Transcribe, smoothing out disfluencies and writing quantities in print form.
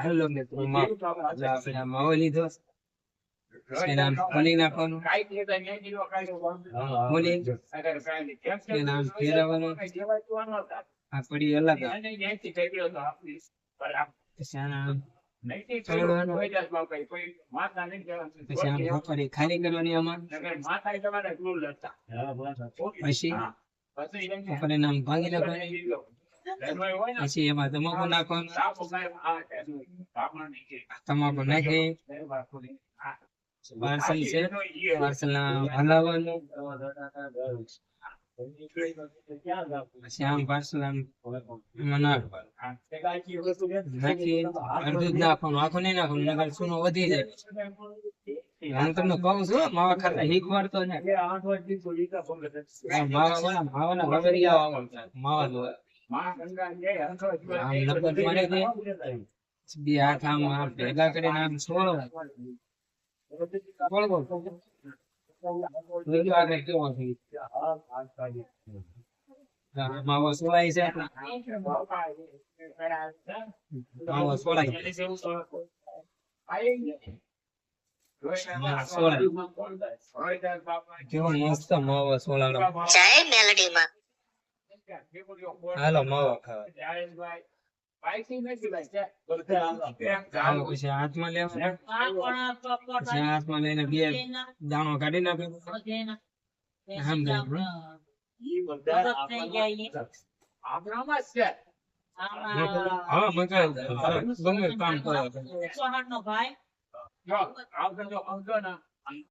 હાલો મિત્રો આપણે માવો લીધો એના ખોલી નાખવાનું ખોલી એના ફેરવવાનું આ પડી અલગ પછી આના ચડવાનું પછી આમ ખોપરી ખાલી કરવાની આમાં પછી ખોપરી નામ ભાંગી નાખવાની પછી એમાં તમાકુ નાખવાનું તમાકુ નાખી પાર્સલ છે પાર્સલ હલાવવાનું પછી આમ પાર્સલ આમ એમાં નાખી અડધું જ નાખવાનું આખું નહીં નાખવાનું નકર ચૂનો વધી જાય હું તમને કહું છું માવા ખાતા શીખવાડતો ને માવાના વગરિયા માવા આમ લપટ મારી દે બે હાથ આમ ભેગા કરીને આમ છોડો માવો સોળાય છે માવો સોળાય કેવો મસ્ત માવો સોળાનો હાલો માવો ખાવા પછી હાથમાં લેવા પછી હાથમાં લઈને બે દાણો કાઢી નાખે હા મજા ગમે કામ કરે